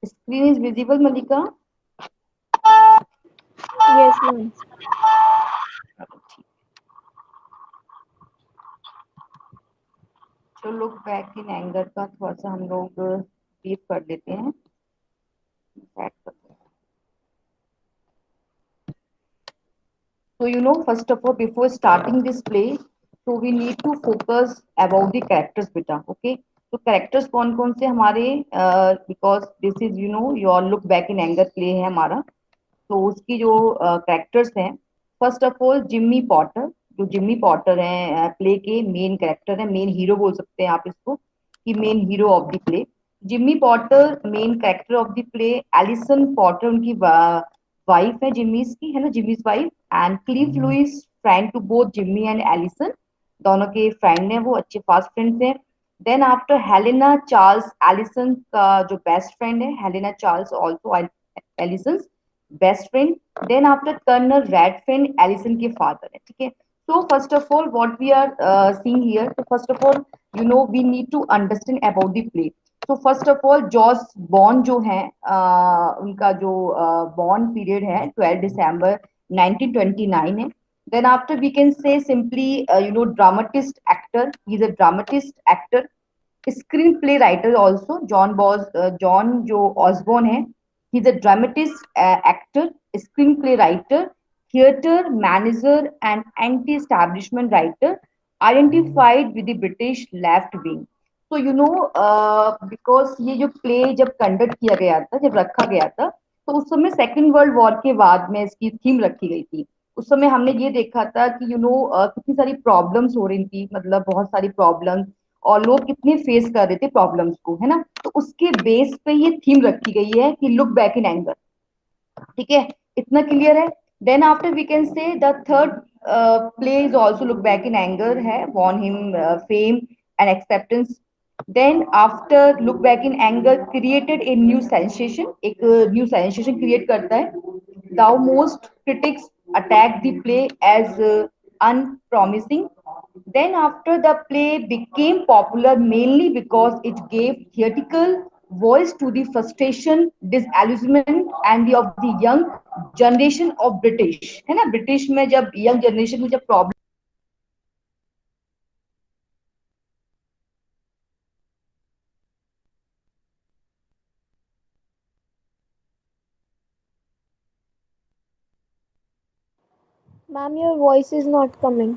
Screen is visible, Malika? Yes, ma'am. तो look Back in anger का थोड़ा सा हम लोग ब्रीफ कर लेते हैं, सेट करते हैं। So first of all, before starting this play, so we need to focus about the characters, बेटा, okay? तो characters कौन कौन से हमारे, because this is your look back in anger play है हमारा, तो उसकी जो कैरेक्टर्स हैं, first of all Jimmy Porter. जो जिम्मी पॉटर हैं प्ले के मेन कैरेक्टर हैं, मेन हीरो बोल सकते हैं आप इसको, कि main hero of the play. Jimmy Porter main character of the play. Alison Porter उनकी वाइफ है, जिम्मीज की, है ना, Jimmy's wife. And Cliff Lewis friend to both Jimmy and Alison, दोनों के फ्रेंड हैं, वो अच्छे फास्ट फ्रेंड्स हैं। Then after Helena Charles, Alison का जो बेस्ट फ्रेंड है, Helena Charles also Alison best friend. Then after Colonel Redfern, Alison के फादर है, ठीक है। So first of all what we are seeing here, तो first of all we need to understand about the play. तो first of all George Bond जो है, उनका जो बॉन्ड पीरियड है 12 दिसंबर 1929 है। Then after we can say simply dramatist actor, he is a dramatist actor, screen play writer also. John जो Osborne है, he is a dramatist actor, screen play writer, theatre manager and anti establishment writer, identified with the British left wing. तो because ये जो play जब conduct किया गया था, जब रखा गया था, तो उस समय सेकेंड वर्ल्ड वॉर के बाद में इसकी थीम रखी गई थी। उस समय हमने ये देखा था कि कितनी सारी प्रॉब्लम्स हो रही थी, मतलब बहुत सारी प्रॉब्लम्स, और लोग कितने फेस कर रहे थे प्रॉब्लम्स को, है ना। तो उसके बेस पे ये थीम रखी गई है कि लुक बैक इन एंगर, ठीक है, इतना क्लियर है। Then after we can say the third play is also Look Back in Anger है, won him fame and acceptance. Then after Look Back in Anger created a new sensation, एक new sensation create करता है। Thou most critics attacked the play as unpromising. Then, after the play became popular mainly because it gave theatrical voice to the frustration, disillusionment, and of the young generation of British, है ना, British में जब young generation में जब problem. Ma'am, your voice is not coming.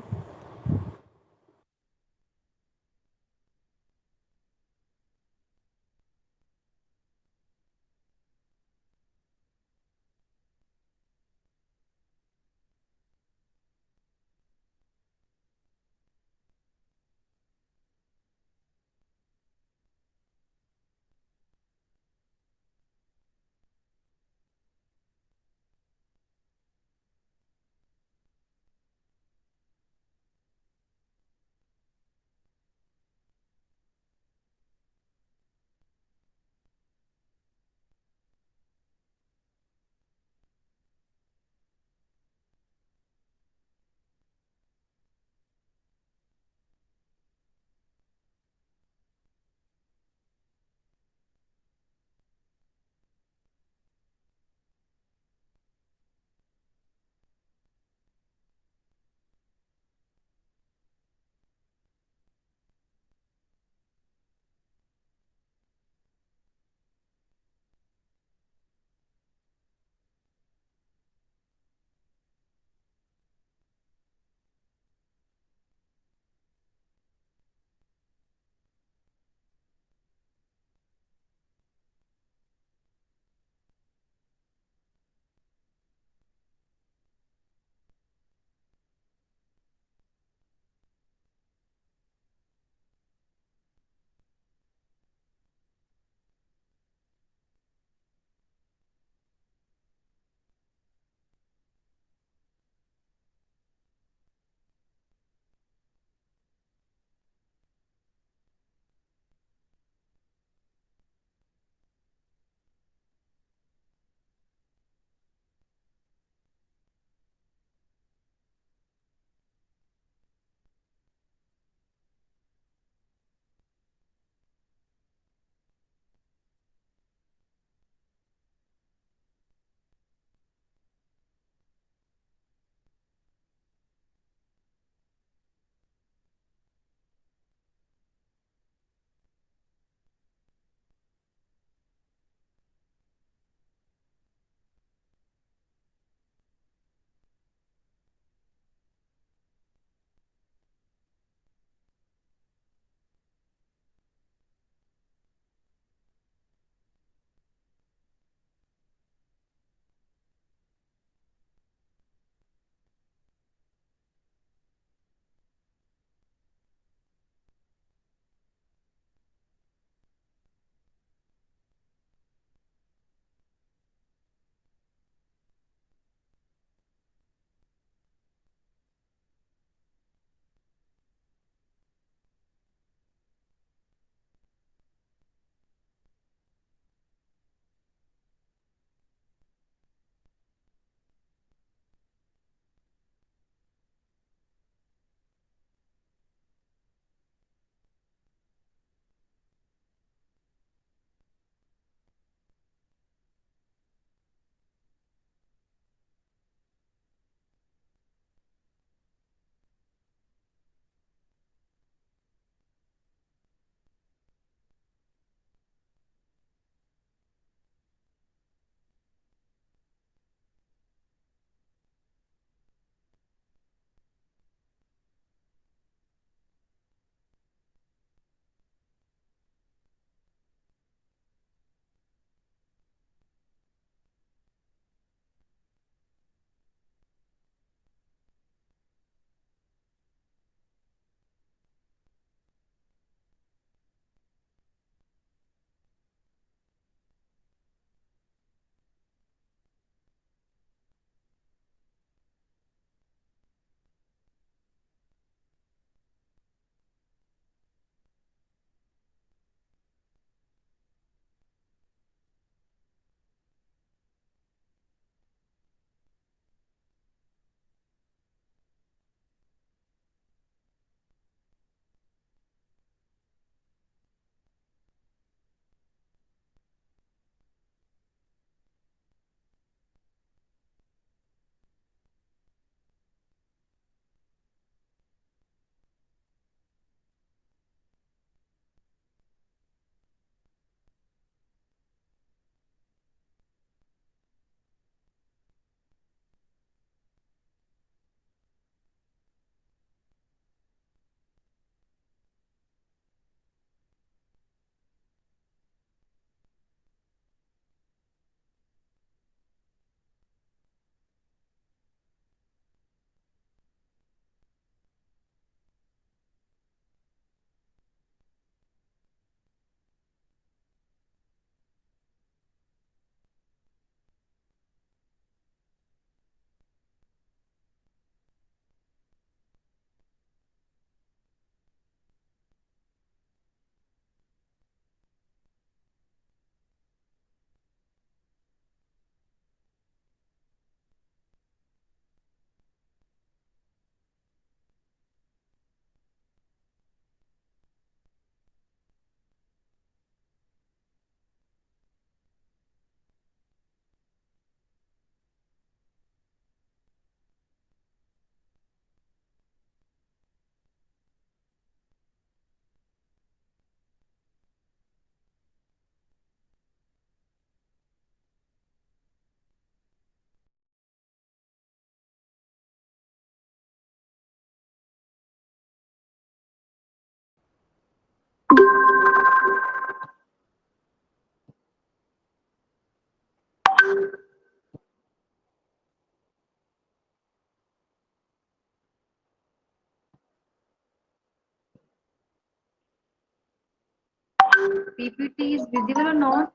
PPT is visible or not?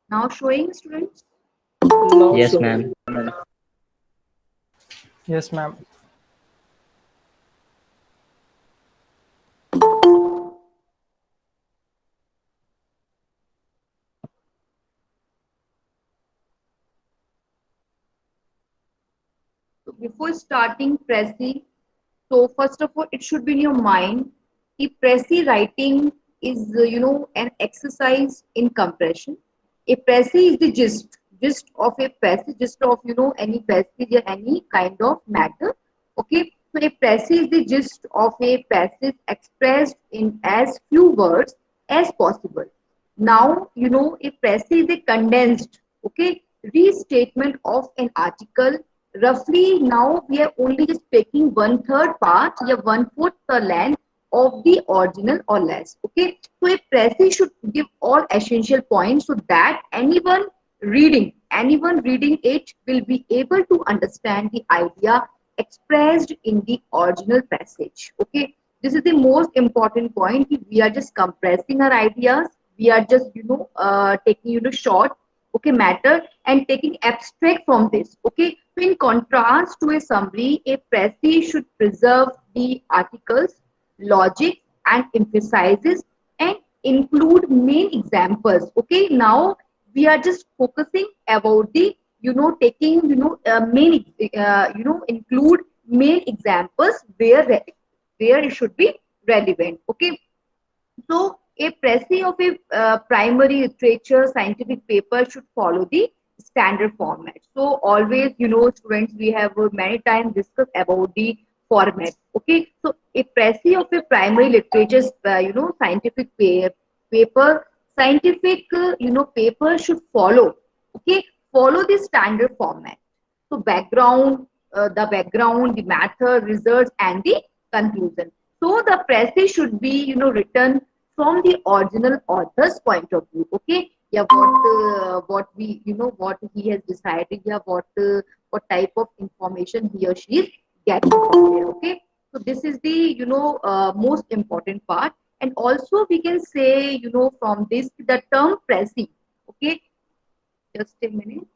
Now showing, students? Now Yes, showing. ma'am. Yes, ma'am. So before starting Prezi, so first of all, it should be in your mind. If Prezi writing is, an exercise in compression. A Prezi is the gist of a passage, gist of, any passage or any kind of matter. Okay, so a passage is the gist of a passage expressed in as few words as possible. Now, a passage is a condensed, okay, restatement of an article. Roughly, now we are only just taking one third part, yeah, one fourth the length of the original or less. Okay, so a passage should give all essential points so that anyone reading it will be able to understand the idea expressed in the original passage. Okay, this is the most important point. We are just compressing our ideas. We are just taking short, okay, matter and taking abstract from this. Okay, so in contrast to a summary, a preface should preserve the articles, logic, and emphasizes and include main examples. Okay, now we are just focusing about the taking main include main examples where it should be relevant. Okay, so a précis of a primary literature scientific paper should follow the standard format. So always, students, we have many times discussed about the format. Okay, so a précis of a primary literature, paper, scientific, paper should follow. Okay, follow the standard format. So background, the method, results, and the conclusion. So the preface should be, written from the original author's point of view. Okay, yeah, what we, what he has decided, yeah, what type of information he or she is getting from there. Okay, so this is the most important part, and also we can say from this the term preface. Okay, just a minute.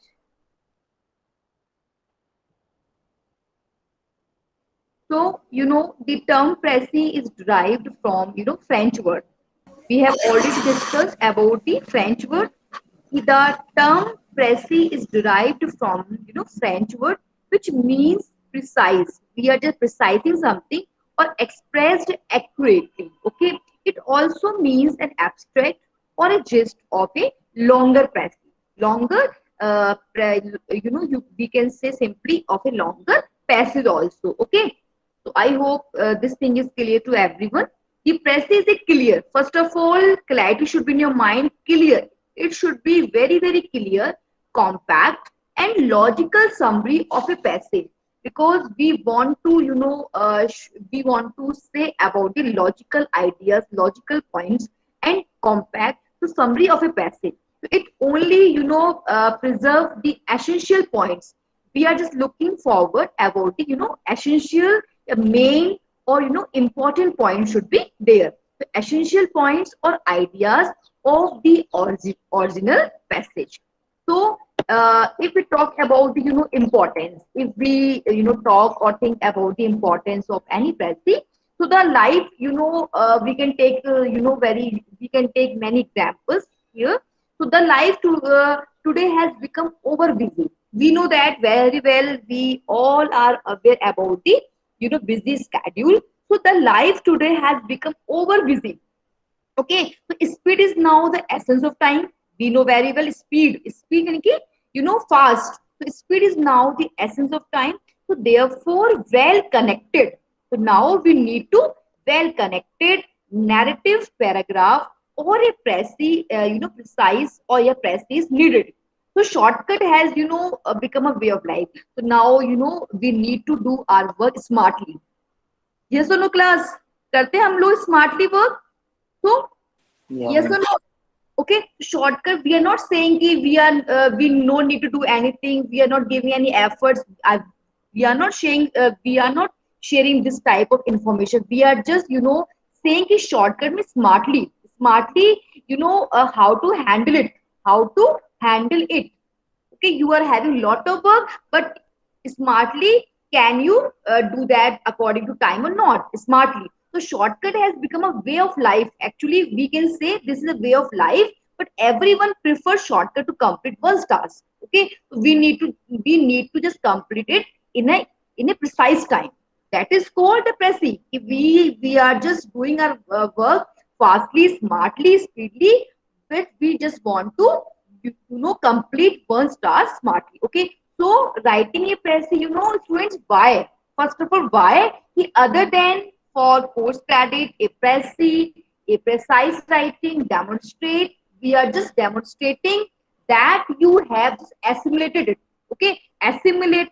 So, the term précis is derived from, French word. We have already discussed about the French word. The term précis is derived from, French word, which means precise. We are just precising something or expressed accurately. Okay. It also means an abstract or a gist of a longer précis. Longer, we can say simply of a longer passage also. Okay. So I hope this thing is clear to everyone. The press is a clear. First of all, clarity should be in your mind. Clear. It should be very, very clear, compact, and logical summary of a passage. Because we want to, we want to say about the logical ideas, logical points, and compact the summary of a passage. So it only, preserve the essential points. We are just looking forward about the, essential, main, or important points should be there. The essential points or ideas of the original passage. So if we talk about the importance, if we talk or think about the importance of any passage, so the life, we can take we can take many examples here. So the life today has become over busy. We know that very well. We all are aware about the busy schedule. So the life today has become over busy. Okay, so speed is now the essence of time. We know very well speed यानी कि fast. So speed is now the essence of time. So therefore well connected. So now we need to well connected narrative paragraph or a precise or a precise needed. So shortcut has become a way of life. So now we need to do our work smartly. Yes or no, class? करते हैं हम लोग smartly work? So Yeah, yes ma'am. or no? Okay, shortcut. We are not saying कि we no need to do anything. We are not giving any efforts. We are not saying sharing this type of information. We are just, saying a shortcut means smartly, how to handle it, how to handle it. Okay, you are having lot of work, but smartly, can you do that according to time or not? Smartly. So shortcut has become a way of life. Actually, we can say this is a way of life, but everyone prefers shortcut to complete one task. Okay, we need to just complete it in a precise time. That is called the pressing. If we are just doing our work fastly, smartly, speedily, but we just want to complete one task smartly. Okay, so writing a pressy, students, why? First of all, why? Other than for post credit, a pressy, a precise writing, demonstrate. We are just demonstrating that you have just assimilated it. Okay, assimilated.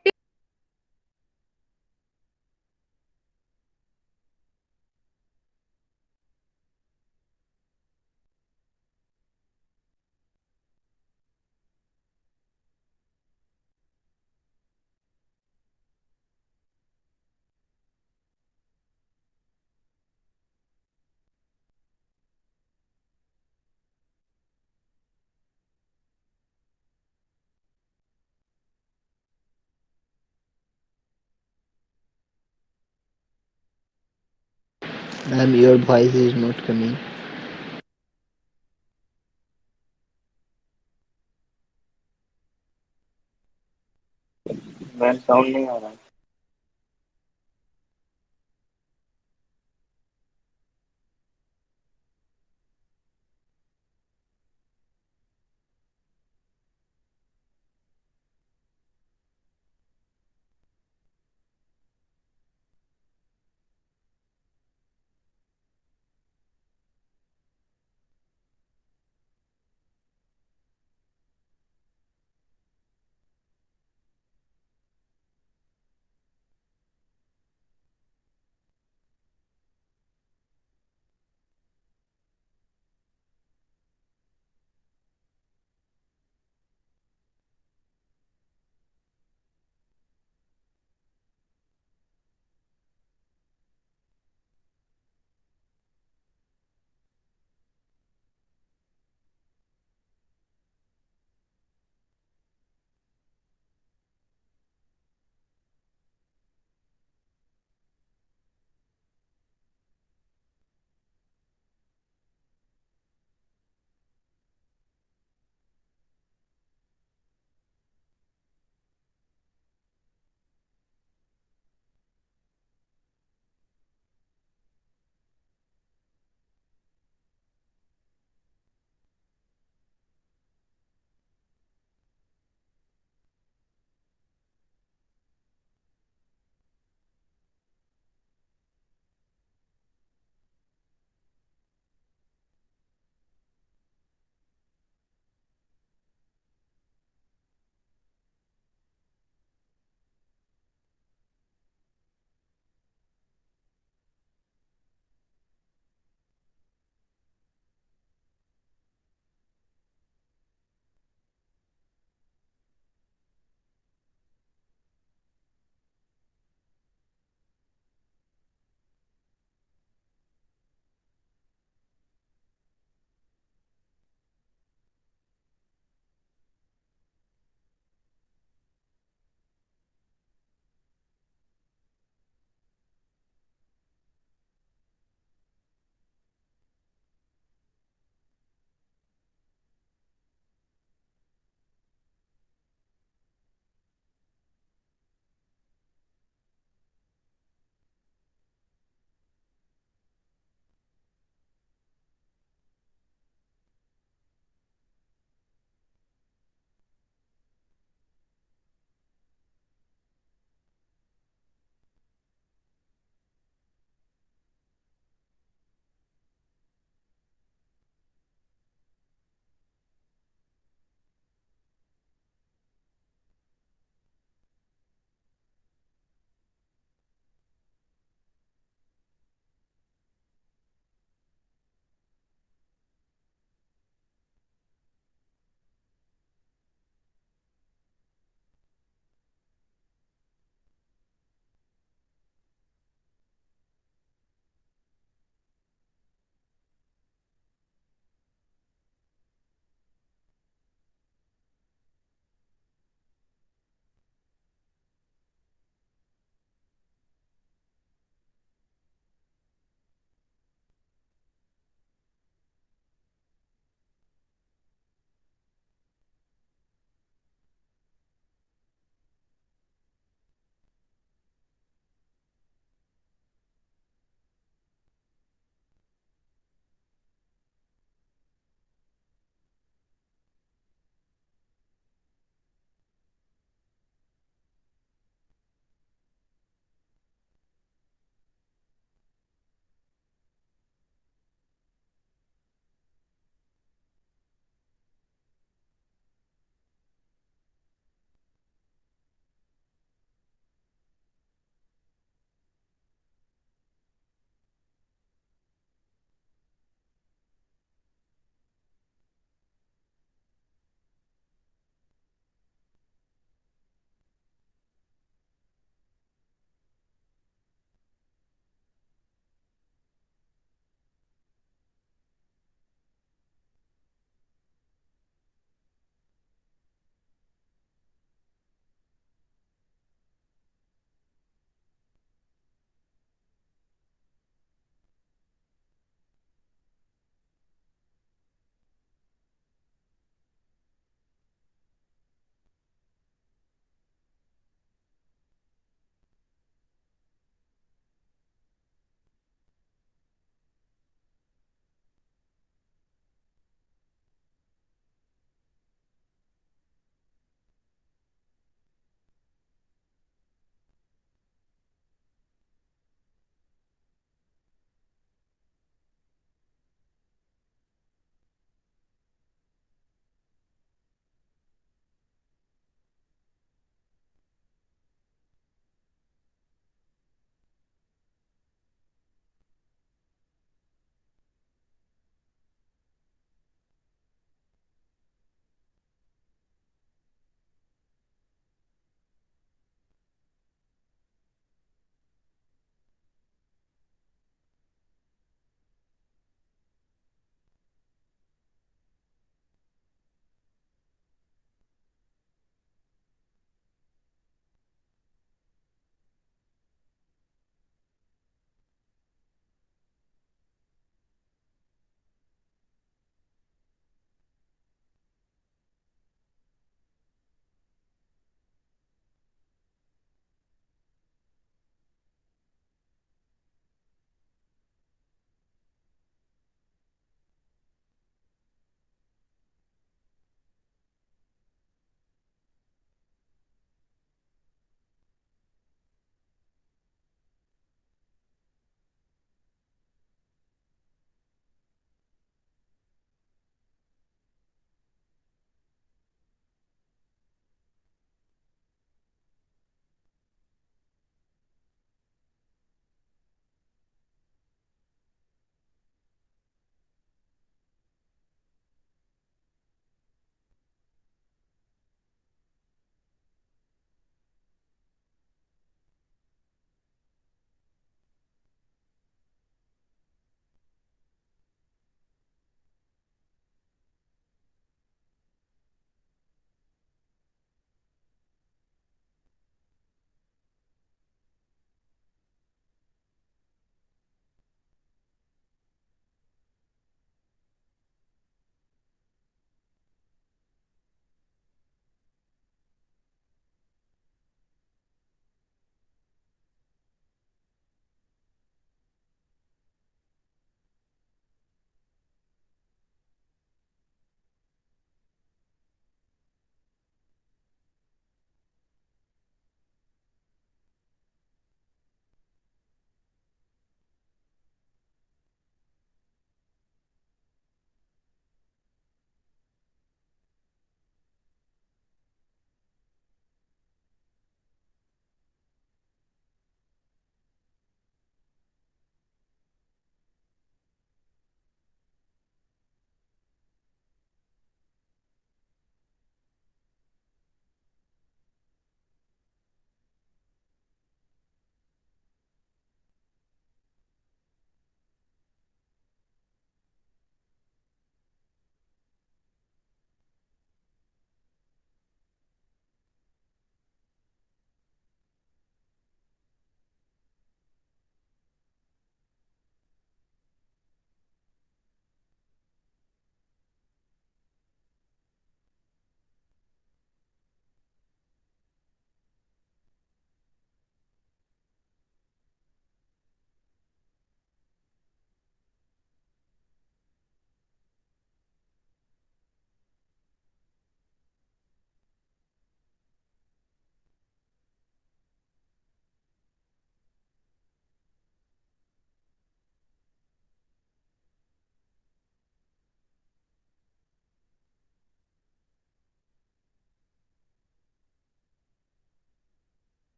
Ma'am, your voice is not coming. Ma'am sound नहीं आ रहा।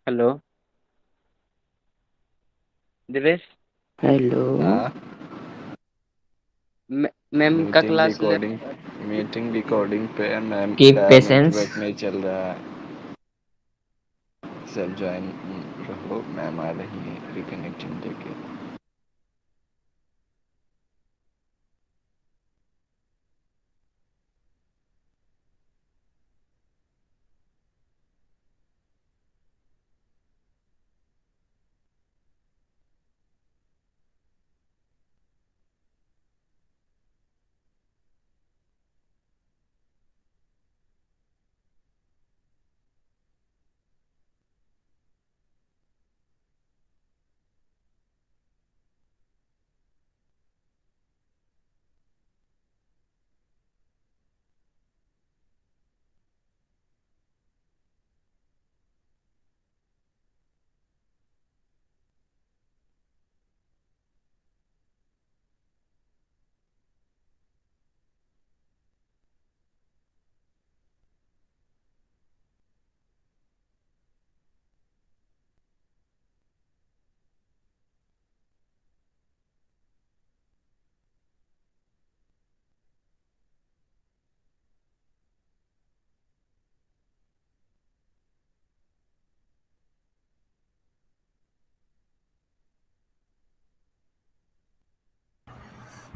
Hello Divesh, hello. हाँ, ma'am का meeting class ले। Recording meeting recording पे है ma'am keep का patience. Network नहीं चल रहा है। सब ज्वाइन रहो, मैम आ रही है रिकनेक्टिंग लेके।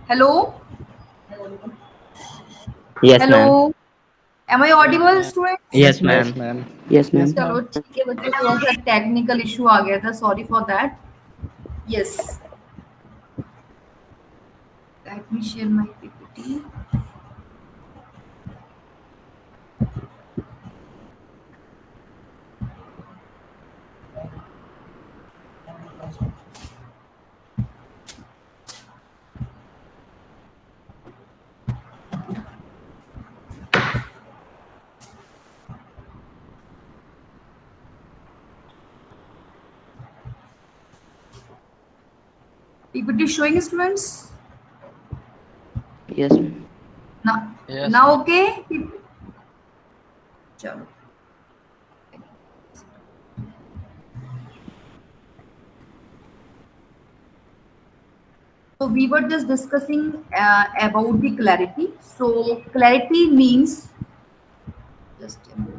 Hello, yes ma'am. hello. Am I yes audible, ma'am. students? Yes ma'am. Yes ma'am. Yes ma'am. चलो ठीक है बच्चों, थोड़ा सा टेक्निकल इशू आ गया था, sorry for that. Yes. Let me share my PPT. PPT showing, students. Yes ma'am. Now, yes now ma'am. okay. चलो. So we were just discussing about the clarity. So clarity means just a minute.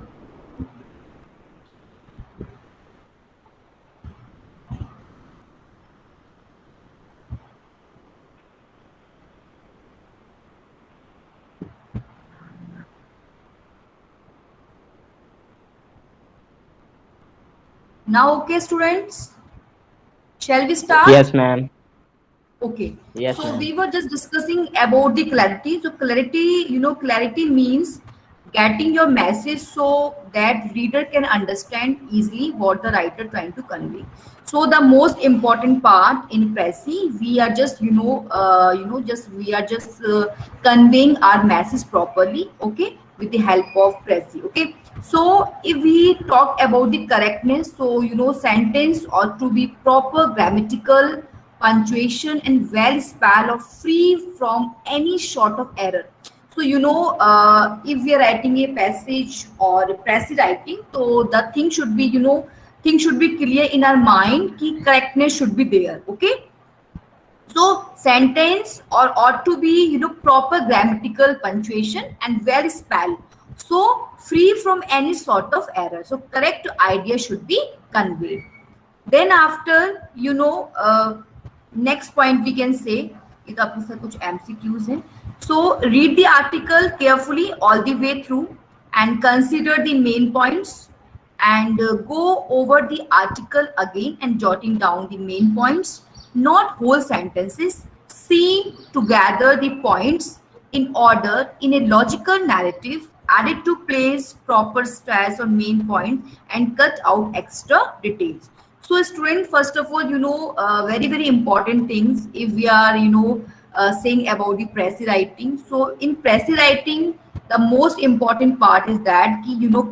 Now okay, students. Shall we start? Yes ma'am. Okay, yes so ma'am. we were just discussing about the clarity. So clarity, clarity means getting your message so that reader can understand easily what the writer trying to convey. So the most important part in Prezi, we are just, we are just conveying our message properly, okay, with the help of Prezi, okay. So if we talk about the correctness, so sentence ought to be proper grammatical, punctuation and well spell or free from any sort of error. So if we are writing a passage or Prezi writing, so the thing should be thing should be clear in our mind ki correctness should be there, okay. So sentence or ought to be proper grammatical punctuation and well spelled, so free from any sort of error, so correct idea should be conveyed. Then after next point we can say, ये तो अपने साथ कुछ MCQs हैं. So read the article carefully all the way through and consider the main points and go over the article again and jotting down the main points, not whole sentences. See together the points in order in a logical narrative, added to place proper stress on main point and cut out extra details. So student, first of all, very important things if we are saying about the Prezi writing. So in Prezi writing, the most important part is that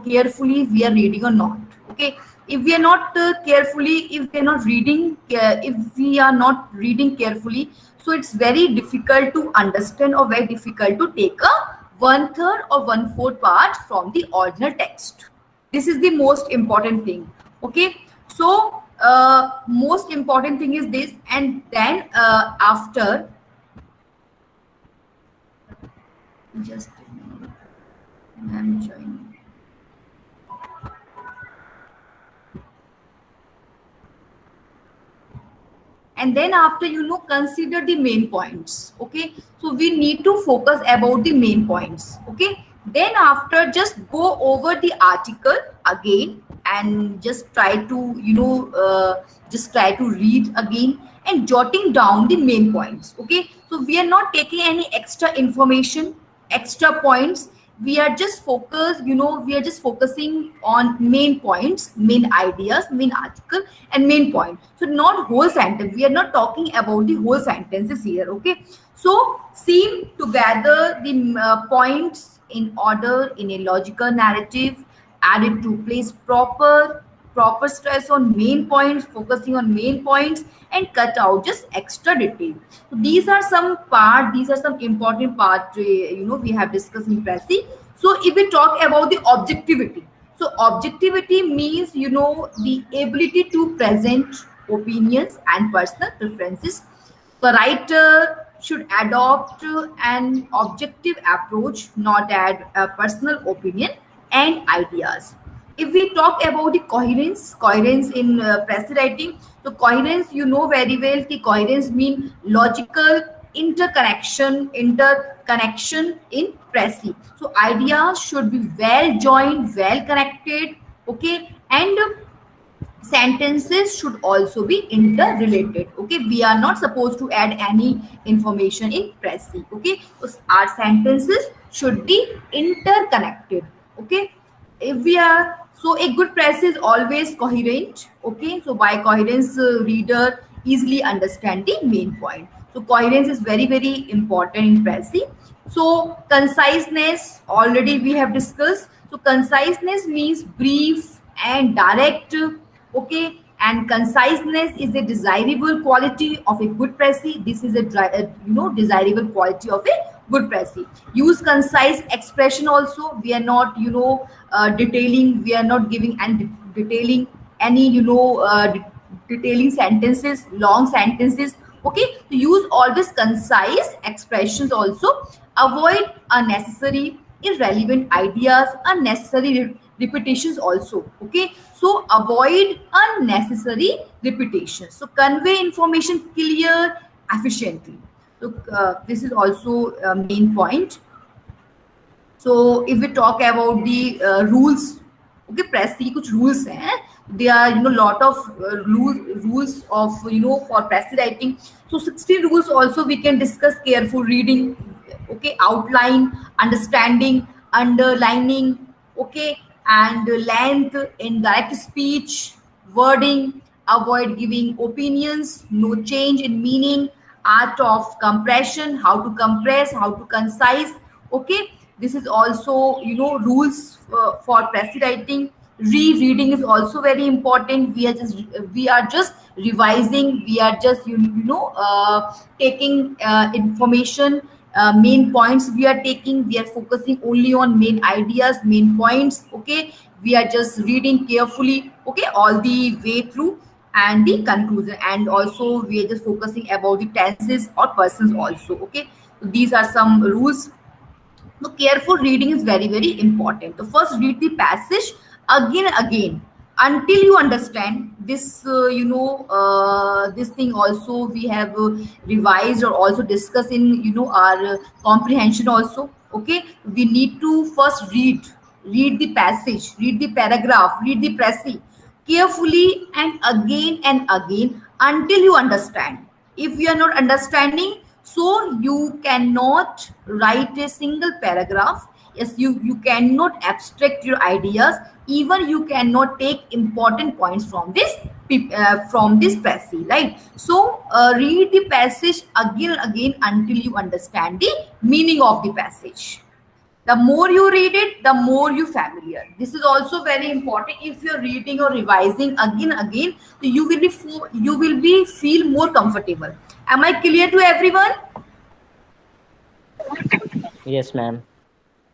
carefully we are reading or not, okay. If we are not carefully, if we are not reading, if we are not reading carefully, so it's very difficult to understand or very difficult to take a one third or one fourth part from the original text. This is the most important thing, okay. So most important thing is this, and then after, just a minute, I'm joining. And then after, consider the main points. Okay, so we need to focus about the main points. Okay, then after, just go over the article again and just try to, just try to read again and jotting down the main points. Okay, so we are not taking any extra information, extra points. We are just focused, we are just focusing on main points, main ideas, main article, and main point. So not whole sentence, we are not talking about the whole sentences here. Okay, so seam together the points in order in a logical narrative, added to place proper stress on main points, focusing on main points, and cut out just extra detail. So these are some part, these are some important part, we have discussed in Prezi. So if we talk about the objectivity, so objectivity means, the ability to present opinions and personal preferences. The writer should adopt an objective approach, not add a personal opinion and ideas. If we talk about the coherence in press writing, so coherence, very well, the coherence mean logical interconnection in pressy. So ideas should be well joined, well connected. Okay, and sentences should also be interrelated. Okay, we are not supposed to add any information in pressy. Okay, so our sentences should be interconnected. Okay, if we are, so a good press is always coherent. Okay, so by coherence, reader easily understand the main point. So coherence is very important in pressy. So conciseness, already we have discussed. So conciseness means brief and direct. Okay, and conciseness is a desirable quality of a good pressy. This is a desirable quality of a good pressy. Use concise expression also. We are not, detailing, we are not giving and detailing any, detailing sentences, long sentences. Okay, to use always concise expressions also. Avoid unnecessary irrelevant ideas, unnecessary repetitions also. Okay, so avoid unnecessary repetitions. So convey information clear, efficiently. So this is also a main point. So if we talk about the rules, okay, press की कुछ rules हैं. There are, lot of rules of, for press writing. So 16 rules also we can discuss: careful reading, okay, outline, understanding, underlining, okay, and length, indirect speech, wording, avoid giving opinions, no change in meaning, art of compression, how to compress, how to concise. Okay, this is also, rules for press writing. Rereading is also very important. We are just revising, we are just, taking information, main points we are taking, we are focusing only on main ideas, main points. Okay, we are just reading carefully, okay, all the way through, and the conclusion, and also we are just focusing about the tenses or persons also. Okay, so these are some rules. So careful reading is very important. So first read the passage again and again until you understand this. This thing also we have revised or also discussed in, our comprehension also. Okay, we need to first read the passage, read the paragraph, read the passage carefully and again until you understand. If you are not understanding, so you cannot write a single paragraph. Yes, you cannot abstract your ideas, even you cannot take important points from this passage, right? So read the passage again and again until you understand the meaning of the passage. The more you read it, the more you familiar. This is also very important. If you're reading or revising again and again, so you will be feel more comfortable. Am I clear to everyone? Yes, ma'am.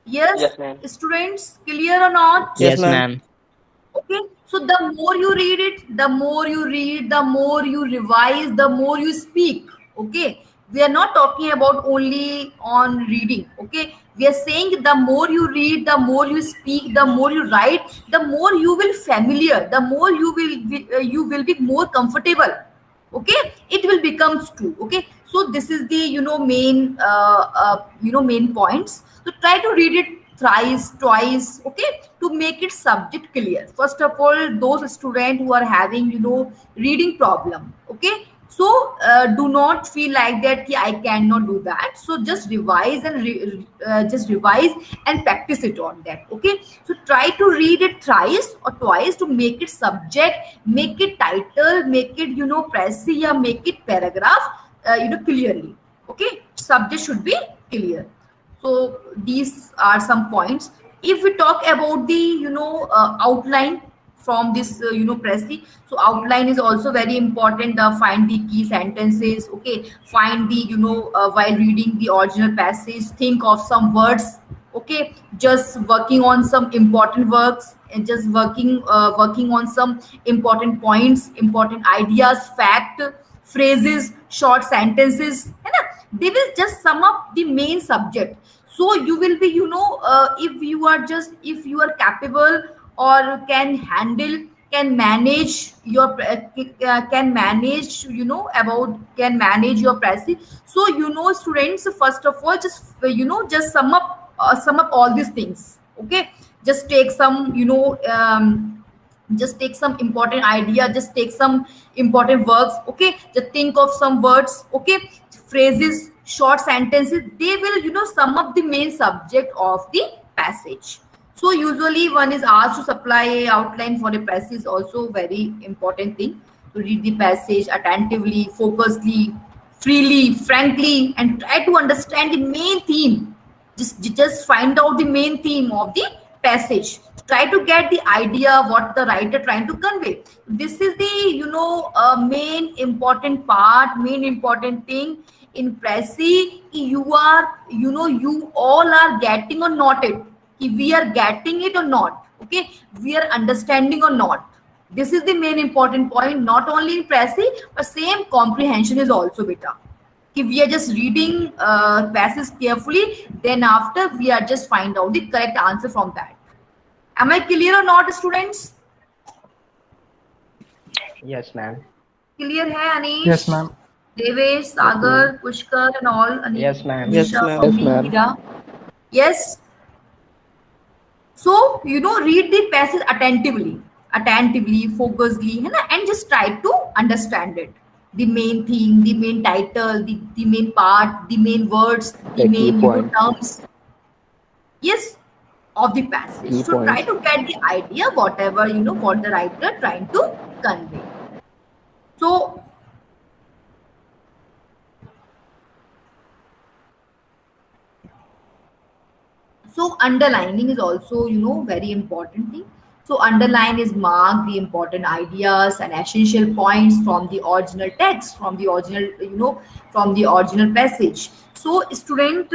Yes, Yes, ma'am. students, clear or not? Yes, ma'am. Okay, so the more you read it, the more you read, the more you revise, the more you speak. Okay, we are not talking about only on reading. Okay, we are saying the more you read, the more you speak, the more you write, the more you will familiar, the more you will be more comfortable. Okay, it will becomes true. Okay, so this is the main main points. So try to read it thrice, twice, okay, to make it subject clear. First of all, those students who are having reading problem, okay, so do not feel like that, "Yeah, I cannot do that." So just revise and just revise and practice it on that. Okay, so try to read it thrice or twice to make it subject, make it title, make it precis, or make it paragraph clearly. Okay, subject should be clear. So these are some points. If we talk about the outline from this Prezi, so outline is also very important. Find the key sentences. Okay, find the while reading the original passage, think of some words. Okay, just working on some important works and just working on some important points, important ideas, fact, phrases, short sentences, है ना? They will just sum up the main subject. So you will be if you are capable or can handle, can manage your can manage about can manage your pricing. So students, first of all, just just sum up all these things. Okay, just take some just take some important idea, just take some important words. Okay, just think of some words. Okay, phrases, short sentences, they will sum up the main subject of the passage. So usually one is asked to supply a outline for a passage, also very important thing, to read the passage attentively, focusedly, freely, frankly, and try to understand the main theme. Just find out the main theme of the passage. Try to get the idea what the writer trying to convey. This is the main important part, main important thing in Prezi. You are you all are getting or not it. We are getting it or not. Okay, we are understanding or not. This is the main important point. Not only in Prezi, but same comprehension is also better. If we are just reading passage carefully, then after we are just find out the correct answer from that. Am I clear or not, students? Yes, ma'am. Clear hai, Anish? Yes, ma'am. Devesh, Sagar, Pushkar, and all. Anish, Yes, ma'am. Yes, Nisha, ma'am. Pavni, Yes, ma'am. Hira. Yes. So read the passage attentively, focusedly, है ना? And just try to understand it. The main theme, the main title, the main part, the main words, the The key main points. terms. Yes, of the passage. Key So try points. to get the idea, whatever what the writer trying to convey. So underlining is also very important thing. So underline is mark the important ideas and essential points from the original text, from the original from the original passage. So student,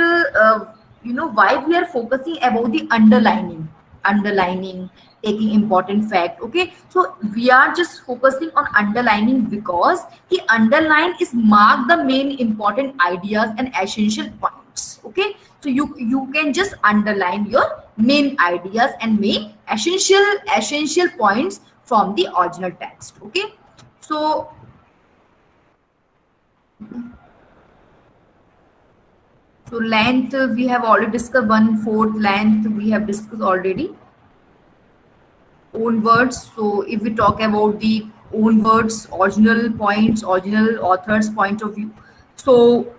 why we are focusing about the underlining, taking important fact. Okay, so we are just focusing on underlining because the underline is mark the main important ideas and essential points. Okay, so you can just underline your main ideas and main essential points from the original text. Okay, so length we have already discussed. 1/4 length we have discussed already. Own words. So if we talk about the own words, original points, original author's point of view. So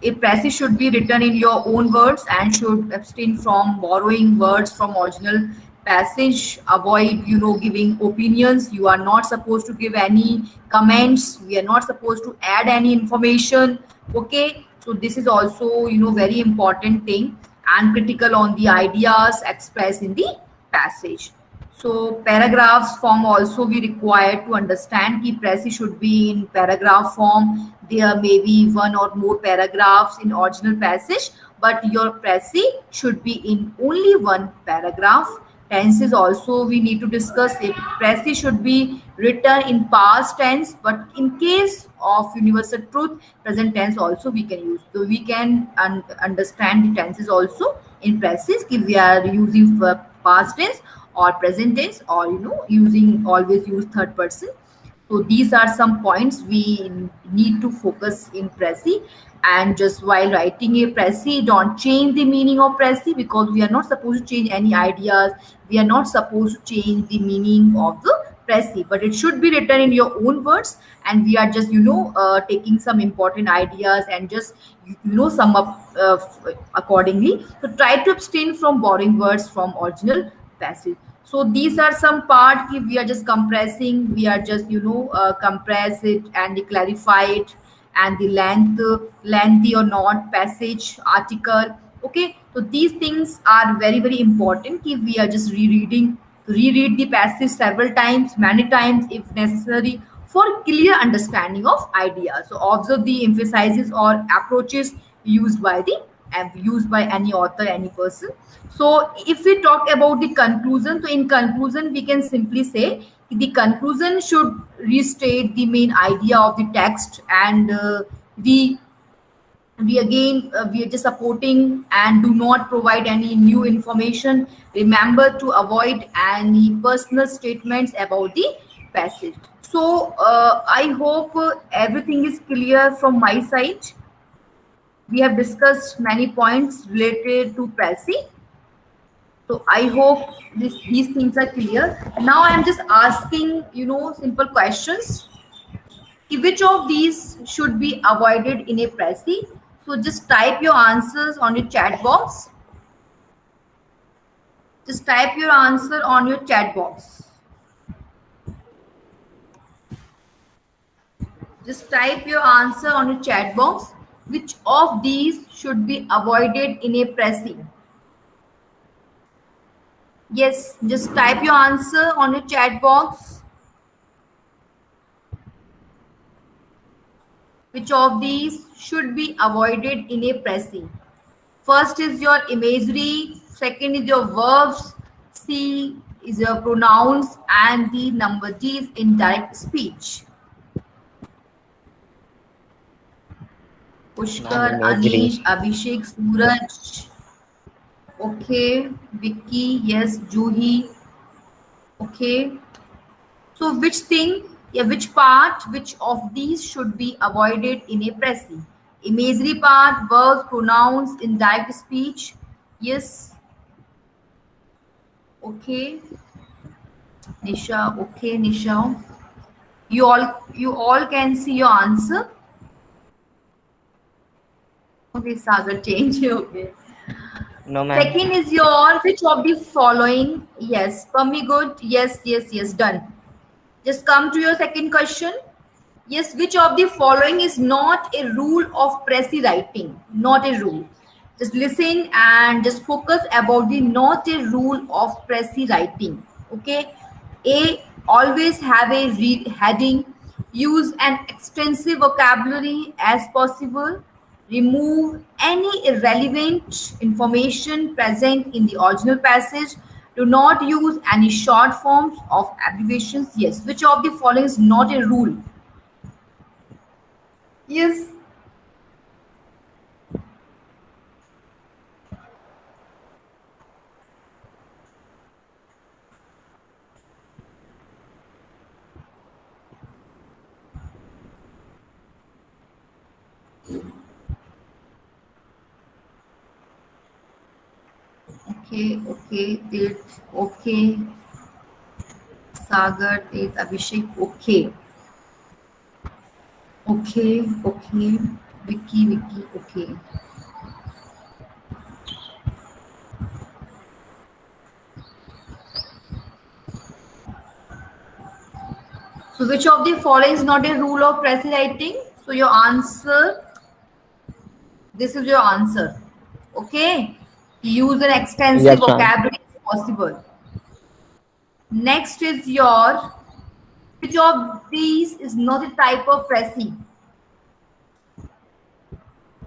a passage should be written in your own words and should abstain from borrowing words from original passage. Avoid giving opinions. You are not supposed to give any comments. We are not supposed to add any information. Okay, so this is also very important thing, and critical on the ideas expressed in the passage. So paragraphs form also be required to understand कि passage should be in paragraph form. There may be one or more paragraphs in original passage, but your passage should be in only one paragraph. tenses also we need to discuss. If passive should be written in past tense, but in case of universal truth, present tense also we can use. So we can understand the tenses also in passive if we are using for past tense or present tense, or using always use third person. So these are some points we need to focus in Prezi. And just while writing a Prezi, don't change the meaning of Prezi, because we are not supposed to change any ideas. We are not supposed to change the meaning of the Prezi, but it should be written in your own words. And we are just taking some important ideas and just sum up accordingly. So try to abstain from borrowing words from original passage. So these are some part we are just compressing. We are just compress it and clarify it, and the lengthy or not passage article. Okay, so these things are very very important. If we are just reread the passage several times, many times if necessary, for clear understanding of ideas. So observe the emphasizes or approaches used by any author, any person. So if we talk about the conclusion, so in conclusion we can simply say the conclusion should restate the main idea of the text, and we again we are just supporting and do not provide any new information. Remember to avoid any personal statements about the passage. So I hope everything is clear from my side. We have discussed many points related to passage. So I hope these things are clear. Now I'm just asking simple questions. Which of these should be avoided in a Prezi? So just type your answers on your chat box. Just type your answer on your chat box. Just type your answer on your chat box. Which of these should be avoided in a Prezi? Yes, just type your answer on your chat box. Which of these should be avoided in a Prezi? First is your imagery, second is your verbs, C is your pronouns, and the number D is indirect speech. Pushkar, Anish, Abhishek, Suraj. Okay, Vicky, yes, Juhi. Okay. So which part, which of these should be avoided in a Prezi? Imagery part, verbs, pronouns, indirect speech. Yes. Okay. Nisha. Okay, Nisha. You all can see your answer. Okay, Sagar, change. Okay. No, ma'am. Second is your which of the following? Yes, Pami, good. Yes, done. Just come to your second question. Yes, which of the following is not a rule of Prezi writing? Not a rule. Just listen and just focus about the not a rule of Prezi writing. Okay. A, always have a heading. Use an extensive vocabulary as possible. Remove any irrelevant information present in the original passage. Do not use any short forms of abbreviations. Yes, which of the following is not a rule? Yes. Okay, okay. Sagar, Abhishek, okay. Okay. Vicky, okay. So which of the following is not a rule of Prezi writing? So your answer, this is your answer. Okay. Use an extensive vocabulary if possible. Next is your, which of these is not a type of Prezi?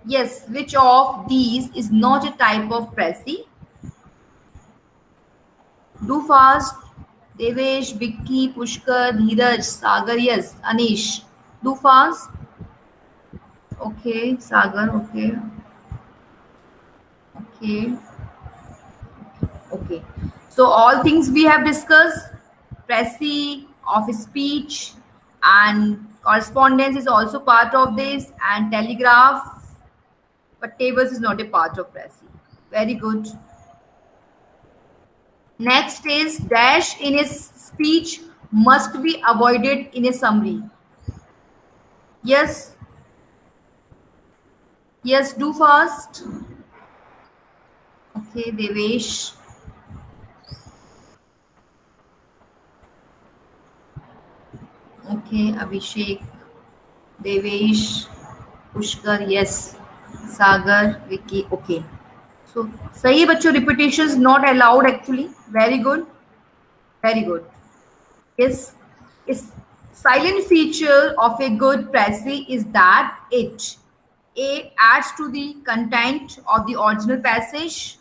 Yes, which of these is not a type of Prezi? Do fast. Devesh, Vicky, Pushkar, Dheeraj, Sagar, yes. Anish, do fast. Okay, Sagar, okay. Okay, okay. So all things we have discussed, Pressy, office speech, and correspondence is also part of this, and telegraph, but tables is not a part of Pressy. Very good. Next is dash in a speech must be avoided in a summary. Yes, yes, do fast. Okay, Devesh. Okay, Abhishek, Devesh, Pushkar, yes. Sagar, Vicky, okay. So, सही है बच्चों, repetition is not allowed actually. Very good, very good. Is silent feature of a good Pressy is that it A adds to the content of the original passage,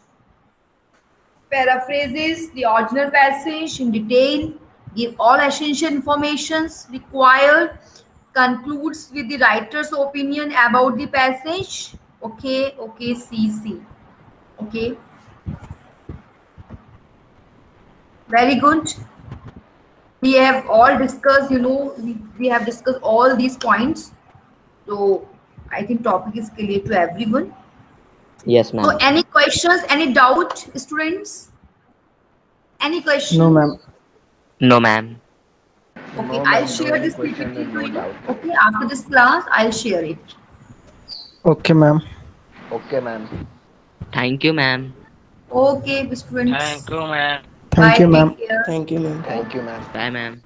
paraphrases the original passage in detail, give all essential informations required, concludes with the writer's opinion about the passage. Okay, okay, CC. Okay, very good. We have all discussed, we have discussed all these points. So I think topic is clear to everyone. Yes, So ma'am. any questions, any doubt, students? Any question? No, ma'am. No, ma'am. Okay, No, I'll ma'am. No share any this question PPT and to no you. doubt. Okay, after this class, I'll share it. Okay, ma'am. Okay, ma'am. Thank you, ma'am. Okay, students. Thank you, ma'am. Thank Bye, you, ma'am. take care. Thank you, ma'am. Thank you, ma'am. Bye, ma'am.